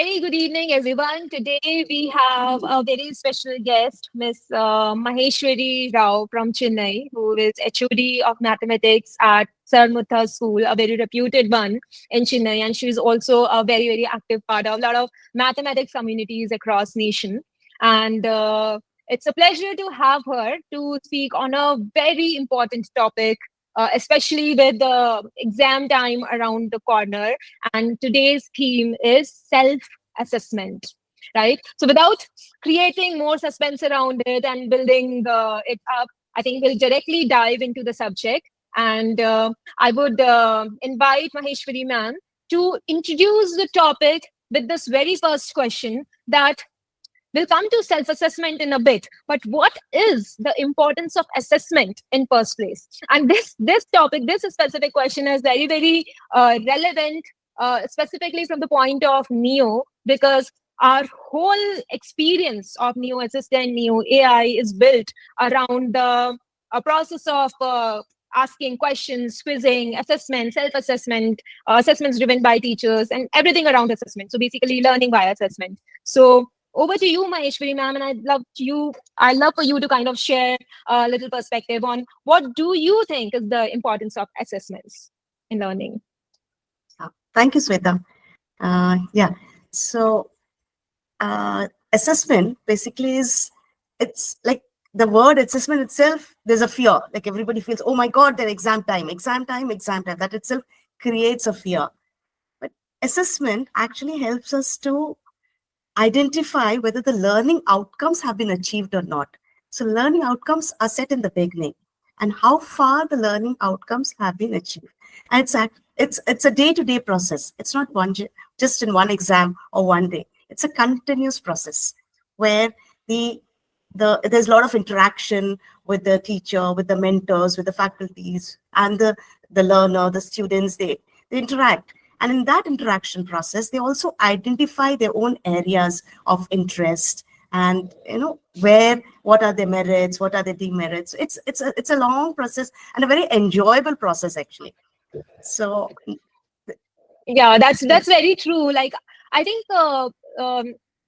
Very good evening, everyone. Today we have a very special guest, Miss Maheshwari Rao from Chennai, who is HOD of Mathematics at Sir Mutha School, a very reputed one in Chennai, and she is also a very, very active part of a lot of mathematics communities across nation. And it's a pleasure to have her to speak on a very important topic, especially with the exam time around the corner. And today's theme is self assessment, right? So, without creating more suspense around it and building it up, I think we'll directly dive into the subject. And I would invite Maheshwari ma'am to introduce the topic with this very first question that we'll come to self-assessment in a bit, but what is the importance of assessment in first place? And this topic, this specific question is very, very relevant, specifically from the point of Neo, because our whole experience of Neo Assistant, Neo AI is built around the a process of asking questions, quizzing, assessment, self-assessment, assessments driven by teachers, and everything around assessment. So basically, learning via assessment. So over to you, Maheshwari ma'am, and I'd love for you to kind of share a little perspective on what do you think is the importance of assessments in learning. Thank you, Shweta. Yeah, so assessment basically it's like the word assessment itself, there's a fear. Like everybody feels, oh my God, their exam time, exam time, exam time. That itself creates a fear. But assessment actually helps us to identify whether the learning outcomes have been achieved or not. So learning outcomes are set in the beginning and how far the learning outcomes have been achieved. And it's a day-to-day process. It's not just in one exam or one day. It's a continuous process where there's a lot of interaction with the teacher, with the mentors, with the faculties, and the learner, the students, they interact. And in that interaction process, they also identify their own areas of interest and, what are their merits, what are their demerits. It's a long process and a very enjoyable process, actually. So, yeah, that's very true. Like, I think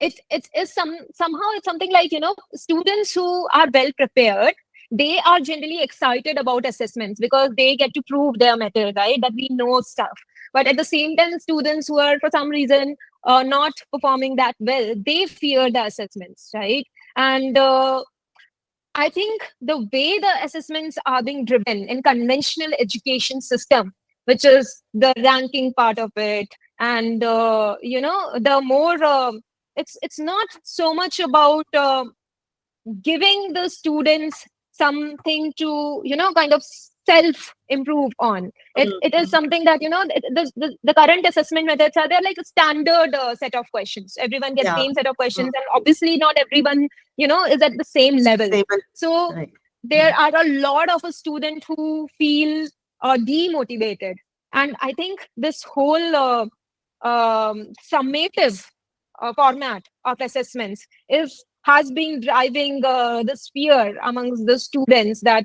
it's somehow it's something like, students who are well prepared, they are generally excited about assessments because they get to prove their method, right? That we know stuff. But at the same time, students who are for some reason not performing that well, they fear the assessments, right? And I think the way the assessments are being driven in conventional education system, which is the ranking part of it, and the more it's not so much about giving the students something to kind of self improve on. It is something that the current assessment methods are, they're like a standard set of questions. Everyone gets same set of questions, and obviously not everyone is at the same level. So right. there are a lot of a student who feel demotivated, and I think this whole summative format of assessments has been driving this fear amongst the students that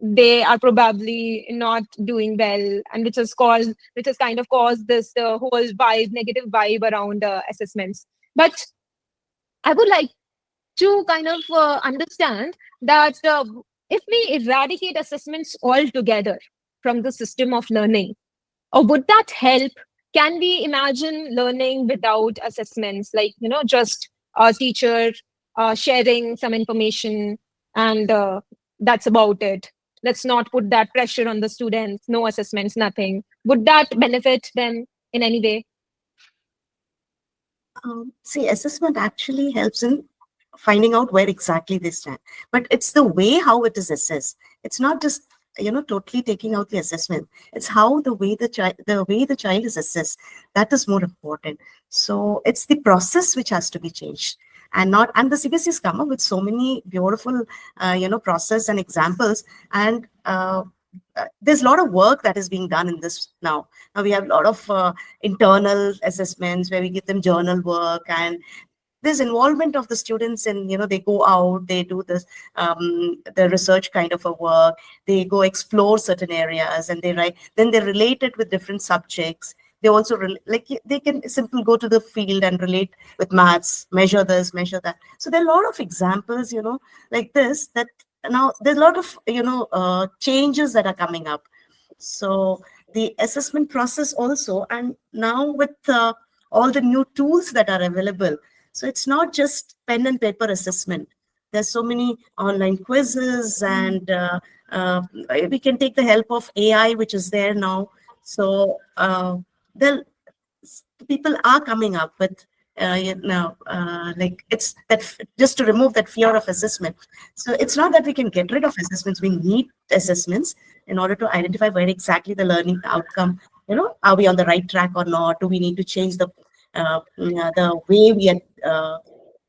they are probably not doing well, and which has kind of caused this whole negative vibe around assessments. But I would like to kind of understand that if we eradicate assessments altogether from the system of learning, or would that help? Can we imagine learning without assessments, like just a teacher sharing some information, and that's about it? Let's not put that pressure on the students. No assessments, nothing. Would that benefit them in any way? See, assessment actually helps in finding out where exactly they stand, but it's the way how it is assessed. It's not just totally taking out the assessment. It's how the way the child is assessed, that is more important. So it's the process which has to be changed, and the CBSE has come up with so many beautiful process and examples, and there's a lot of work that is being done in this now. Now we have a lot of internal assessments where we give them journal work, and there's involvement of the students in, they go out, they do this, the research kind of a work, they go explore certain areas, and they write, then they relate it with different subjects. they also like they can simply go to the field and relate with maths, measure this, measure that. So there are a lot of examples, like this, that now there's a lot of changes that are coming up. So the assessment process also, and now with all the new tools that are available, so it's not just pen and paper assessment. There's so many online quizzes, and uh, we can take the help of AI, which is there now. So there people are coming up with like it's that just to remove that fear of assessment. So it's not that we can get rid of assessments, we need assessments in order to identify where exactly the learning outcome, are we on the right track or not, do we need to change the way we are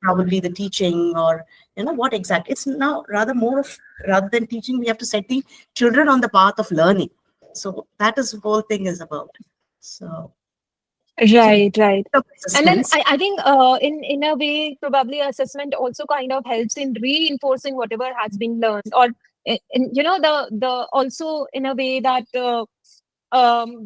probably the teaching, or what exactly. It's now rather more of, rather than teaching, we have to set the children on the path of learning. So that is the whole thing is about. So Right, right. And then assessments. I think in a way, probably assessment also kind of helps in reinforcing whatever has been learned, or the also in a way that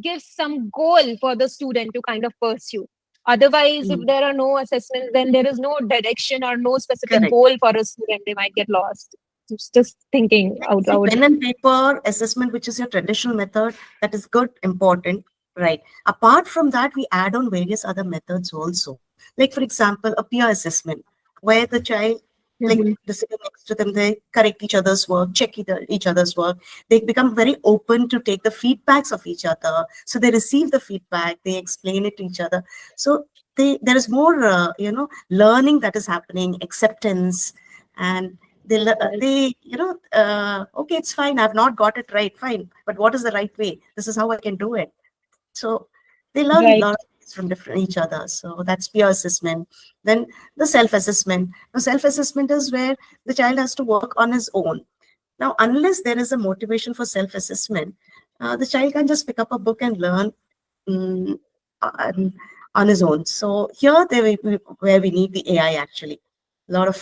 gives some goal for the student to kind of pursue. Otherwise, if Mm, there are no assessments, then there is no direction or no specific correct. goal for a student. They might get lost. Just thinking Like, out see, loud. pen and paper assessment, which is your traditional method, that is good, important, right? Apart from that, we add on various other methods also. Like, for example, a peer assessment, where the child, like, Mhm. the sitting next to them, they correct each other's work, check each other's work. They become very open to take the feedbacks of each other. So they receive the feedback, they explain it to each other. So there is more, learning that is happening, acceptance, and they okay, it's fine, I've not got it right, fine, but what is the right way, this is how I can do it. So they learn a Right. lot of things from different each other. So that's peer assessment. Then the self-assessment. Now self-assessment is where the child has to work on his own. Now unless there is a motivation for self-assessment, the child can just pick up a book and learn, mm, on, on his own. So here where we need the AI actually. A lot of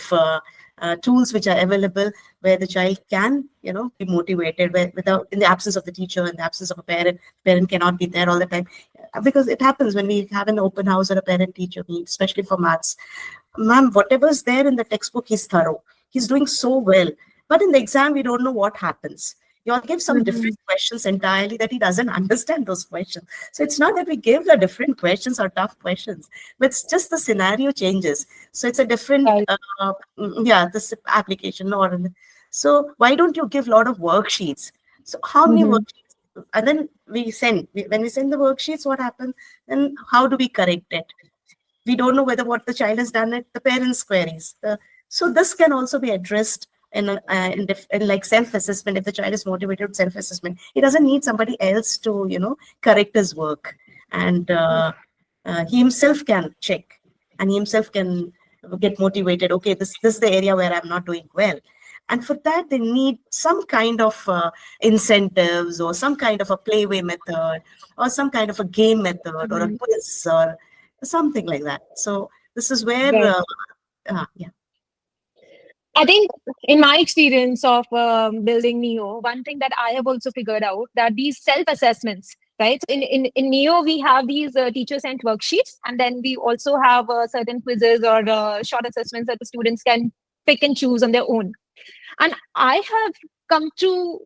tools which are available where the child can, be motivated, without, in the absence of the teacher, in the absence of a parent cannot be there all the time. Because it happens when we have an open house or a parent teacher meet, especially for maths. Ma'am, whatever's there in the textbook, he's thorough. He's doing so well. But in the exam, we don't know what happens. You all give some Mhm. different questions entirely that he doesn't understand those questions. So it's not that we give the different questions or tough questions, but it's just the scenario changes. So it's a different, Right. yeah, this application. Or so why don't you give a lot of worksheets? So how many Mhm. worksheets? And then when we send the worksheets, what happens? Then how do we correct it? We don't know whether what the child has done it, the parents queries. So this can also be addressed in like self-assessment. If the child is motivated with self-assessment, he doesn't need somebody else to correct his work, and he himself can check, and he himself can get motivated. Okay, this is the area where I'm not doing well, and for that they need some kind of incentives, or some kind of a playway method, or some kind of a game method, or a Mhm. quiz, or something like that. So this is where Right. yeah. I think in my experience of building Neo, one thing that I have also figured out that these self-assessments, right? So in Neo, we have these teacher sent worksheets, and then we also have certain quizzes or short assessments that the students can pick and choose on their own. And I have come to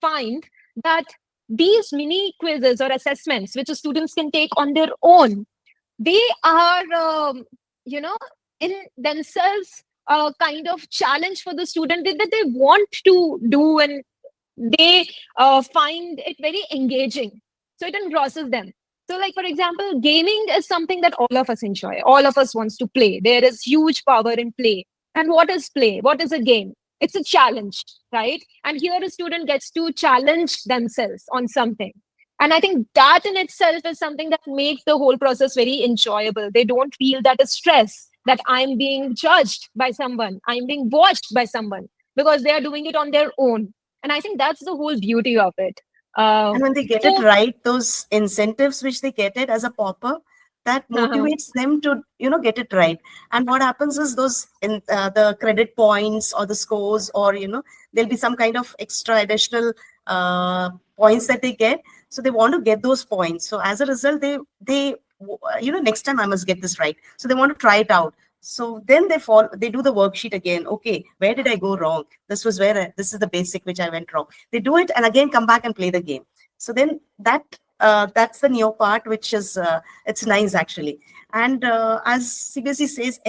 find that these mini quizzes or assessments, which the students can take on their own, they are you know in themselves a kind of challenge for the student that they want to do, and they find it very engaging, so it engrosses them. So like for example, gaming is something that all of us enjoy, all of us wants to play. There is huge power in play. And what is play? What is a game? It's a challenge, right? And here a student gets to challenge themselves on something. And I think that in itself is something that makes the whole process very enjoyable. They don't feel that stress that I'm being judged by someone, I'm being watched by someone, because they are doing it on their own. And I think that's the whole beauty of it. And when they get it So right, those incentives which they get it as a popper, that motivates them to get it right. And what happens is those in the credit points or the scores, or there'll be some kind of extra additional points that they get. So they want to get those points. So as a result, they next time I must get this right. So they want to try it out. So then they do the worksheet again. Okay, where did I go wrong? This was this is the basic which I went wrong. They do it and again come back and play the game. So then that's the new part, which is it's nice actually. And as CBSE says,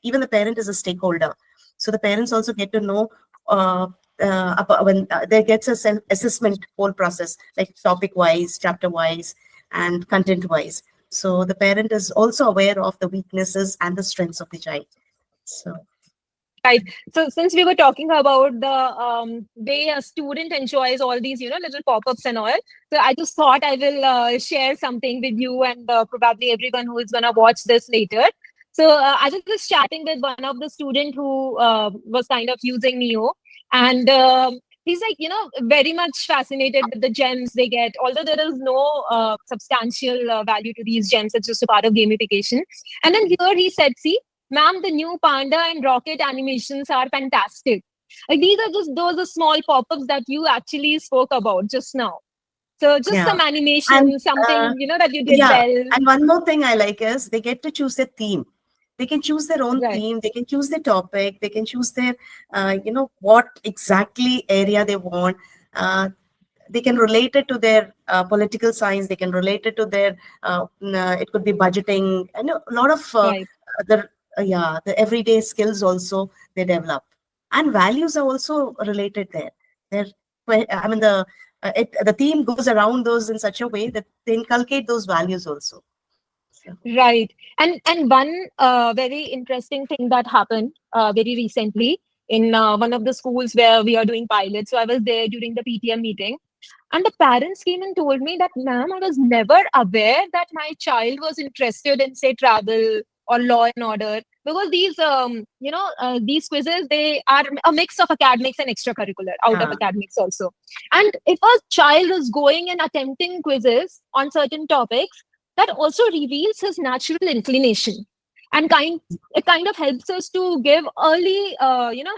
even the parent is a stakeholder. So the parents also get to know about when there gets a self-assessment whole process, like topic-wise, chapter-wise, and content-wise. So the parent is also aware of the weaknesses and the strengths of the child. So Right. So since we were talking about the way a student enjoys all these, little pop-ups and all, so I just thought I will share something with you and probably everyone who is gonna watch this later. So I was just chatting with one of the student who was kind of using Neo, and he's like, very much fascinated with the gems they get. Although there is no substantial value to these gems, it's just a part of gamification. And then here he said, "See, ma'am, the new Panda and Rocket animations are fantastic." Like these are just those are small pop-ups that you actually spoke about just now. So just yeah, some and animation, something that you did yeah, well. and one more thing I like is they get to choose their theme. They can choose their own Right, theme. They can choose their topic. They can choose their, what exactly area they want. They can relate it to their political science. They can relate it to their, it could be budgeting. And a lot of right. the everyday skills also they develop. And values are also related there. They're, I mean, the theme goes around those in such a way that they inculcate those values also. So, Right. And one very interesting thing that happened very recently in one of the schools where we are doing pilots. So I was there during the PTM meeting, and the parents came and told me that, "Ma'am, I was never aware that my child was interested in, say, travel or law and order, because these quizzes, they are a mix of academics and extracurricular, out of yeah, academics also. And if a child is going and attempting quizzes on certain topics, that also reveals his natural inclination, and it kind of helps us to give early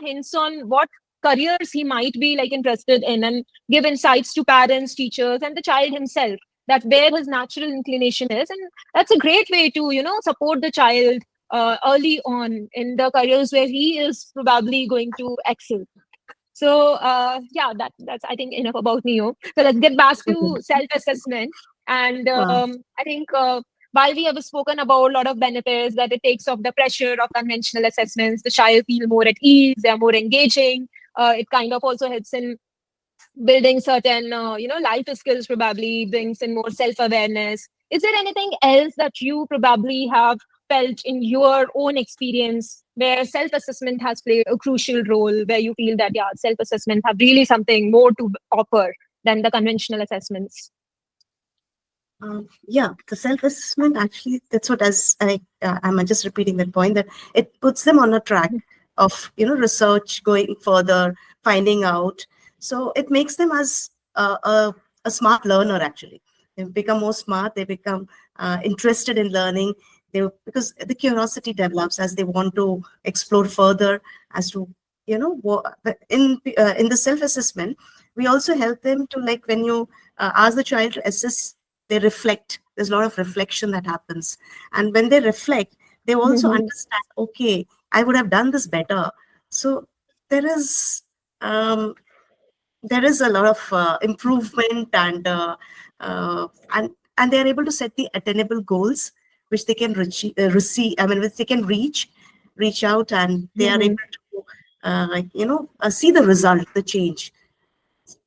hints on what careers he might be like interested in, and give insights to parents, teachers, and the child himself, that where his natural inclination is. And that's a great way to support the child early on in the careers where he is probably going to excel. So yeah, that's I think enough about Neo. So let's get back mhm, to self-assessment. And wow, I think while we have spoken about a lot of benefits, that it takes off the pressure of conventional assessments, the child feel more at ease, they're more engaging. It kind of also helps in building certain life skills, probably brings in more self-awareness. Is there anything else that you probably have felt in your own experience where self-assessment has played a crucial role, where you feel that yeah, self-assessment have really something more to offer than the conventional assessments? yeah, the self-assessment actually, that's what, as I'm just repeating that point, that it puts them on a track of research, going further, finding out. So it makes them as a smart learner actually. They become more smart. They become interested in learning. Because the curiosity develops as they want to explore further as to in the self-assessment. We also help them to, like, when you ask the child to assess, they reflect. There's a lot of reflection that happens, and when they reflect, they also Mhm. understand, okay, I would have done this better. So there is um, there is a lot of improvement, and they are able to set the attainable goals which they can receive, I mean, which they can reach out, and they are Mhm. able to see the result, the change.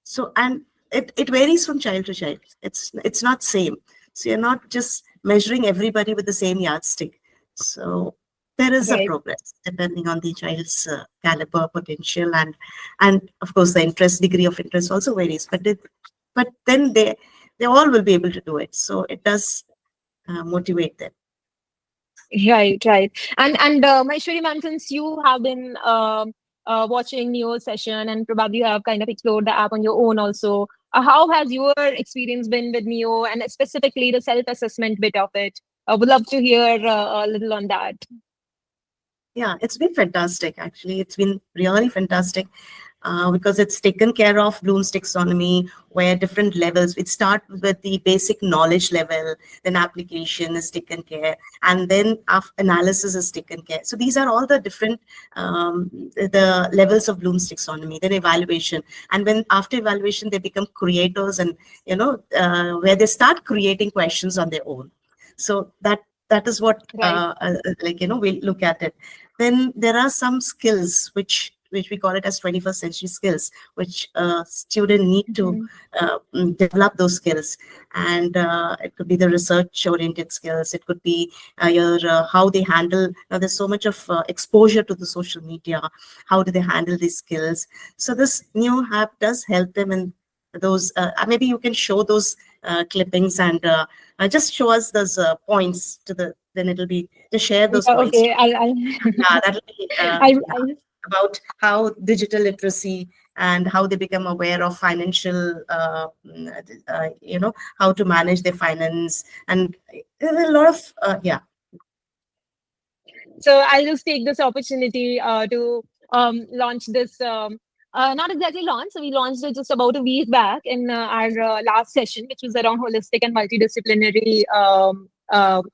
So, and it varies from child to child. It's not same. So you're not just measuring everybody with the same yardstick. So there is a Right. progress depending on the child's caliber, potential, and of course the interest, degree of interest also varies. But then they all will be able to do it. So it does motivate them. Right, right. And Maheshwari ma'am, since you have been watching Neo session and probably you have kind of explored the app on your own also, how has your experience been with Neo, and specifically the self-assessment bit of it? I would love to hear a little on that. Yeah, it's been fantastic. Actually, it's been really fantastic. because it's taken care of Bloom's taxonomy, where different levels. It starts with the basic knowledge level, then application is taken care, and then analysis is taken care. So these are all the different the levels of Bloom's taxonomy. Then evaluation, and when after evaluation they become creators, and where they start creating questions on their own. So that is what Right. we look at it. Then there are some skills which we call it as 21st century skills, which student need to Mhm. develop those skills. And it could be the research oriented skills. It could be your how they handle. Now there's so much of exposure to the social media. How do they handle these skills? So this new app does help them in those. Maybe you can show those clippings and just show us those points to the. Then it'll be just share those Yeah, points. okay. I'll Yeah, that'll be I'll about how digital literacy and how they become aware of financial, how to manage their finance, and a lot of yeah. So I'll just take this opportunity to launch this. Not exactly launch. So we launched it just about a week back in our last session, which was around holistic and multidisciplinary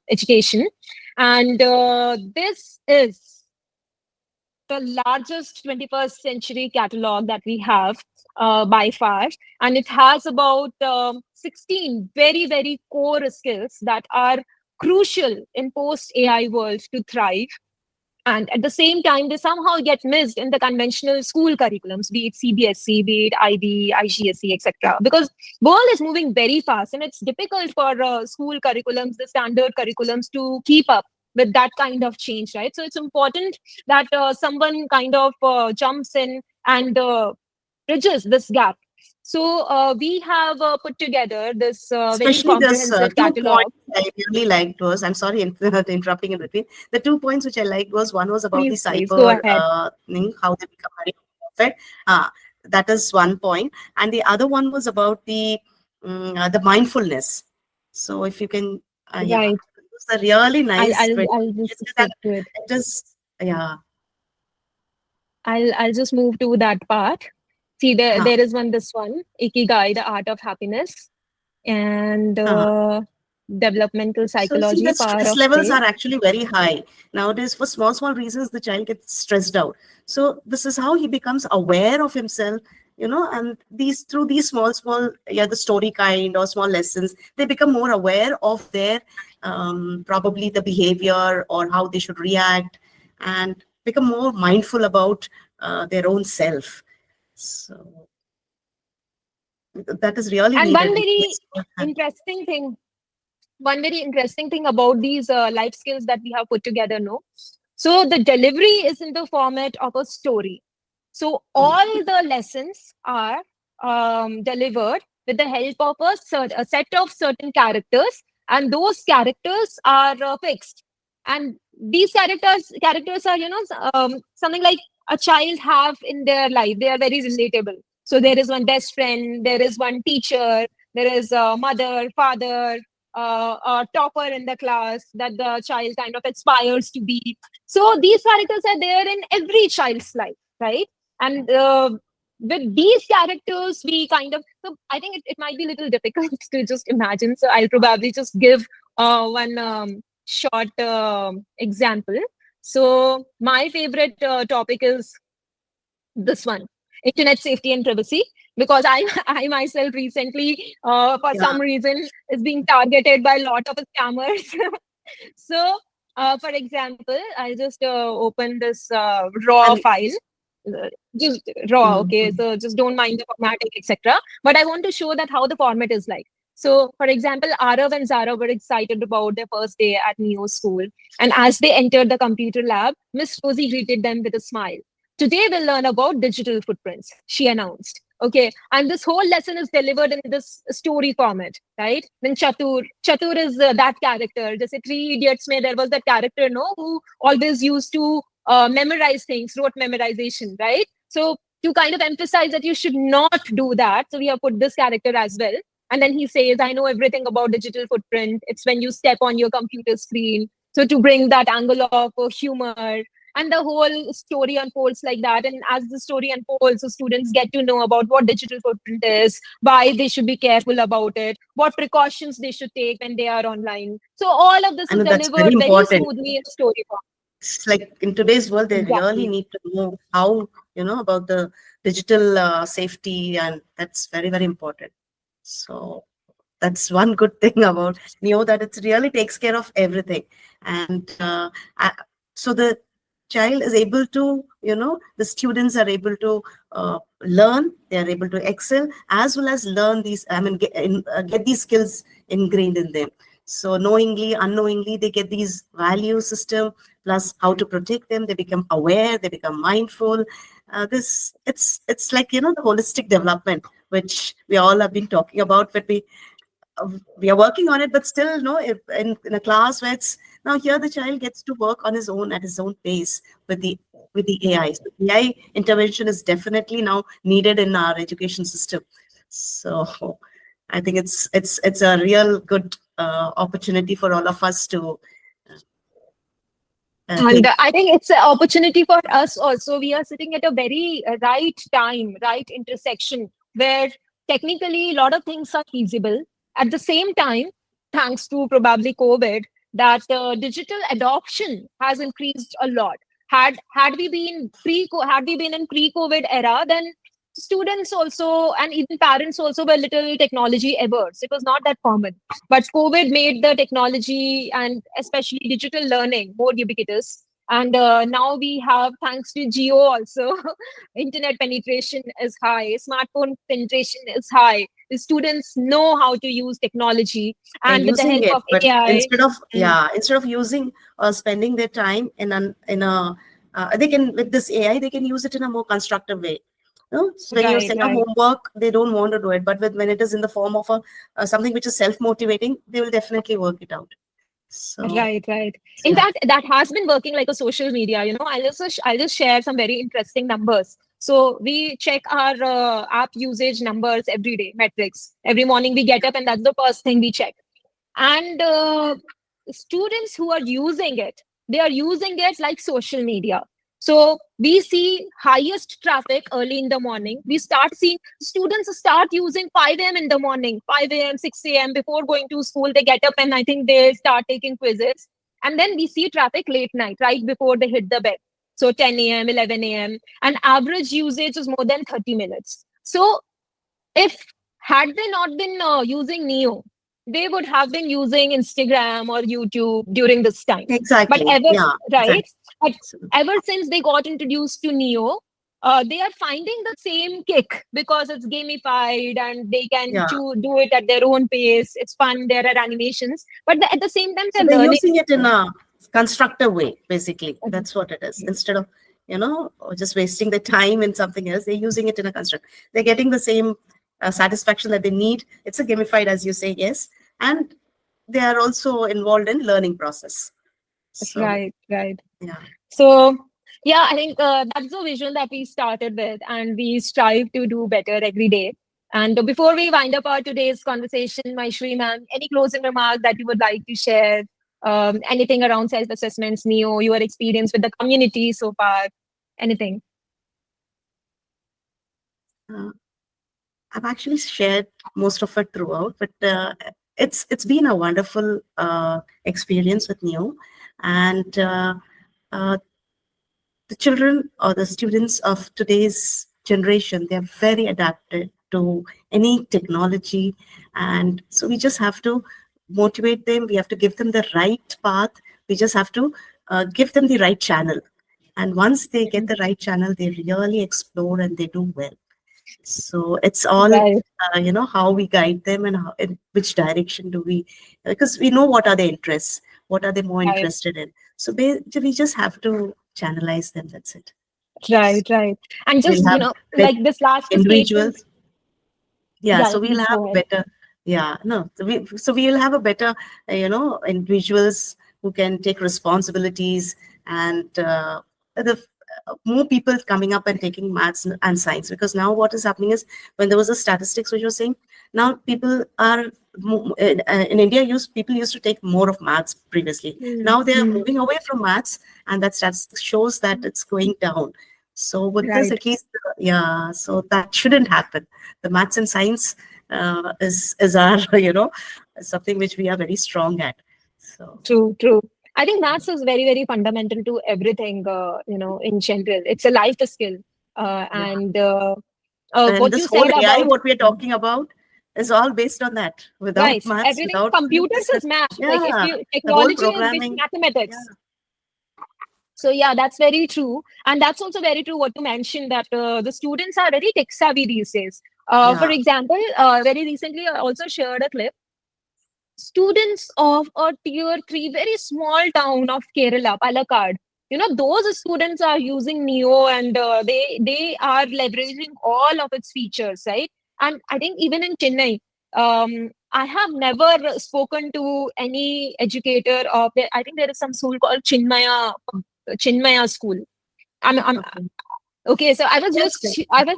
education. And this is the largest 21st century catalog that we have by far. And it has about 16 very, very core skills that are crucial in post AI world to thrive. And at the same time, they somehow get missed in the conventional school curriculums, be it CBSE, be it IB, IGSE, etc. Because world is moving very fast, and it's difficult for school curriculums, the standard curriculums, to keep up with that kind of change, right? So it's important that someone kind of jumps in and bridges this gap. So we have put together this very Especially this comprehensive 2 points catalog. I really liked was, I'm sorry interrupting in between. The 2 points which I liked was, one was about the Please go cyber ahead. thing, how they become very perfect. That is one point, and the other one was about the mindfulness. So if you can, yeah, Right. it was a really I'll, nice I'll, presentation, I'll just and stick to it. it is, yeah, I'll just move to that part. See, huh, there is this one, Ikigai, the art of happiness, and huh. developmental So see, psychology, the power stress of levels play. are actually very high. Nowadays, for small reasons, the child gets stressed out. So this is how he becomes aware of himself, and these through these small, yeah, the story kind or small lessons, they become more aware of their probably the behavior or how they should react, and become more mindful about their own self. So that is really And needed. Yes. interesting thing, one very interesting thing about these life skills that we have put together, no? So the delivery is in the format of a story. So Mm. all the lessons are delivered with the help of a set of certain characters, and those characters are fixed. And these characters are something like a child have in their life. They are very relatable. So there is one best friend, there is one teacher, there is a mother, father, a topper in the class that the child kind of aspires to be. So these characters are there in every child's life, right? And with these characters, we kind of, so I think it might be a little difficult to just imagine. So I'll probably just give one short example. So my favorite topic is this one, internet safety and privacy, because I myself recently for Yeah, some reason is being targeted by a lot of scammers. So for example, I'll just open this raw and file, uh, just raw, mm, okay, mm, so just don't mind the formatting, etc. But I want to show that how the format is like. So for example, Arav and Zara were excited about their first day at Neo school, and as they entered the computer lab, Miss Rosie greeted them with a smile. Today we'll learn about digital footprints, she announced. Okay, and this whole lesson is delivered in this story format, right? Then Chatur is that character. Just Three Idiots mein there was that character, no, who always used to memorize things, rote memorization, right? So to kind of emphasize that you should not do that, so we have put this character as well. And then he says, I know everything about digital footprint. It's when you step on your computer screen. So to bring that angle of humor, and the whole story unfolds like that. And as the story unfolds, the students get to know about what digital footprint is, why they should be careful about it, what precautions they should take when they are online. So all of this I is know that's very delivered very important. smoothly in story form. It's like in today's world, they really Exactly. need to know how, about the digital safety, and that's very, very important. So that's one good thing about Neo, that it really takes care of everything. And so the child is able to, the students are able to learn, they are able to excel, as well as learn these, I mean, get these skills ingrained in them. So knowingly, unknowingly, they get these value system, plus how to protect them. They become aware, they become mindful. This it's like, the holistic development, which we all have been talking about, but we are working on it. But still, no, if in a class where it's now, here the child gets to work on his own, at his own pace, with the AI. So AI intervention is definitely now needed in our education system. So I think it's a real good opportunity for all of us to And take. I think it's an opportunity for us also. We are sitting at a very right time, right intersection, where technically a lot of things are feasible. At the same time, thanks to probably COVID, that digital adoption has increased a lot. Had we been in pre-COVID era, then students also and even parents also were little technology averse. It was not that common. But COVID made the technology and especially digital learning more ubiquitous. And now we have, thanks to Geo also, internet penetration is high, smartphone penetration is high. The students know how to use technology, They're and with the using help it, of but AI. Mm, instead of using or spending their time in a they can, with this AI, they can use it in a more constructive way. So when you right, send a right. homework, they don't want to do it, but when it is in the form of something which is self-motivating, they will definitely work it out. So, Right, right. so In yeah, fact, that has been working like a social media. I'll just share some very interesting numbers. So we check our app usage numbers every day, metrics. Every morning we get up, and that's the first thing we check. And students who are using it, they are using it like social media. So we see highest traffic early in the morning. We start seeing students start using 5 a.m. in the morning, 5 a.m., 6 a.m. before going to school. They get up and I think they start taking quizzes. And then we see traffic late night, right before they hit the bed. So 10 a.m., 11 a.m. And average usage is more than 30 minutes. So if had they not been using Neo, they would have been using Instagram or YouTube during this time. But exactly, yeah, right, exactly. but So, ever since they got introduced to Neo, they are finding the same kick because it's gamified and they can yeah, do it at their own pace. It's fun. There are animations, but at the same time, so they're they're learning. using it in a constructive way, basically. That's what it is. Instead of, just wasting the time in something else, they're using it in a construct. They're getting the same satisfaction that they need. It's a gamified, as you say, yes. And they are also involved in learning process. So, Right, right. yeah. So, yeah, I think that's the vision that we started with, and we strive to do better every day. And before we wind up our today's conversation, Maheshwari ma'am, any closing remark that you would like to share? Anything around self assessments, Neo, your experience with the community so far, anything? Uh, I've actually shared most of it throughout, but it's been a wonderful experience with Neo, and uh, the children or the students of today's generation, they're very adapted to any technology, and so we just have to motivate them. We have to give them the right path. We just have to give them the right channel, and once they get Mhm. the right channel, they really explore and they do well. So it's all, Right, how we guide them, and in which direction do we, because we know what are their interests, what are they more right, interested in. So we just have to channelize them. That's it. right, right. And just, We'll have better like this last statement. individuals. Yeah, Yeah, so we'll please have go a ahead. better, yeah, no, so we'll have a better, individuals who can take responsibilities, and more people coming up and taking maths and science, because now what is happening is, when there was a statistics which was saying, now people are in India, people used to take more of maths previously. Hmm. Now they are Hmm. moving away from maths, and that statistics shows that it's going down. So with this, Right. at least, yeah, so that shouldn't happen. The maths and science is our something which we are very strong at. So True, true. I think maths is very, very fundamental to everything, in general. It's a life skill. yeah, And and what this you whole said AI, about, what we are talking about, is all based on that. Without right, maths, everything, without computers this, is math. Like if yeah, you, the whole technology is basically programming, yeah, mathematics. So yeah, that's very true. And that's also very true what you mentioned that the students are very tech savvy these days. For yeah, example, very recently I also shared a clip. Students of a tier 3 very small town of Kerala, Palakkad, those students are using Neo, and they are leveraging all of its features, right? And I think even in Chennai, I have never spoken to any educator of the, I think there is some school called Chinmaya school. I'm okay, okay. So I was yes, just I was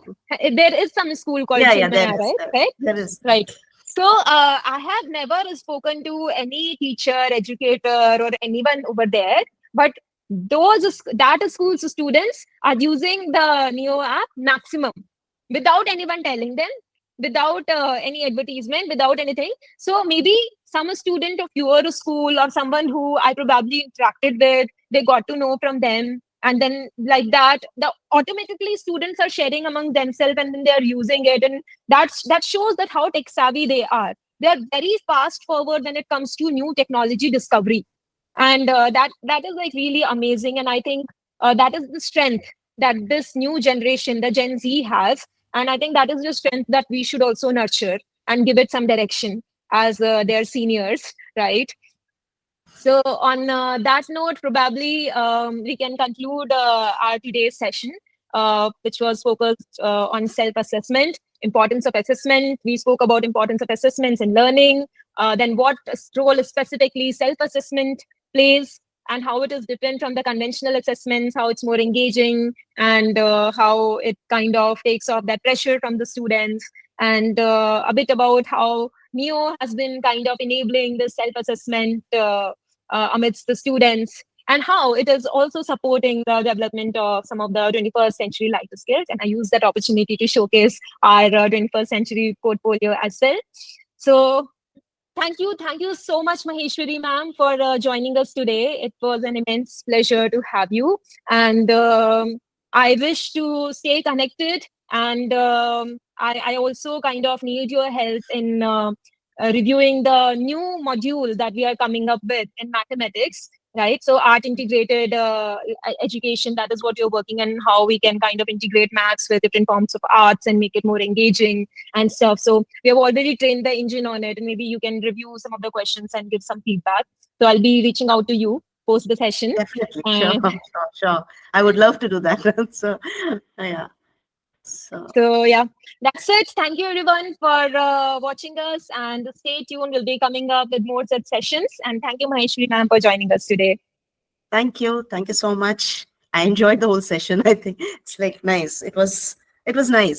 there is some school called yeah, yeah, there Chinmaya, is, right? Right? there is. Right. So I have never spoken to any teacher, educator, or anyone over there. But that school's students are using the Neo app maximum without anyone telling them, without any advertisement, without anything. So maybe some student of your school or someone who I probably interacted with, they got to know from them, and then like that, the automatically students are sharing among themselves, and then they are using it, and that shows that how tech savvy they are. They are very fast forward when it comes to new technology discovery, and that is like really amazing. And I think that is the strength that this new generation, the Gen Z, has. And I think that is the strength that we should also nurture and give it some direction as their seniors, right? So, on that note, probably we can conclude our today's session, which was focused on self-assessment, importance of assessment. We spoke about importance of assessments in learning, then what role specifically self-assessment plays, and how it is different from the conventional assessments, how it's more engaging, and how it kind of takes off that pressure from the students, and a bit about how Neo has been kind of enabling this self-assessment amidst the students, and how it is also supporting the development of some of the 21st century life skills. And I use that opportunity to showcase our 21st century portfolio as well. So thank you so much, Maheshwari ma'am, for joining us today. It was an immense pleasure to have you, and I wish to stay connected. And I also kind of need your help in reviewing the new module that we are coming up with in mathematics. Right, so art integrated education, that is what you're working on, how we can kind of integrate maths with different forms of arts and make it more engaging and stuff. So we have already trained the engine on it, and maybe you can review some of the questions and give some feedback. So I'll be reaching out to you post the session. Definitely, sure, And sure. I would love to do that. So, yeah. So, so yeah, that's it. Thank you everyone for watching us, and stay tuned. We'll be coming up with more such sessions. And thank you, Maheshwari ma'am, for joining us today. thank you so much. I enjoyed the whole session. I think it's like nice. It was nice.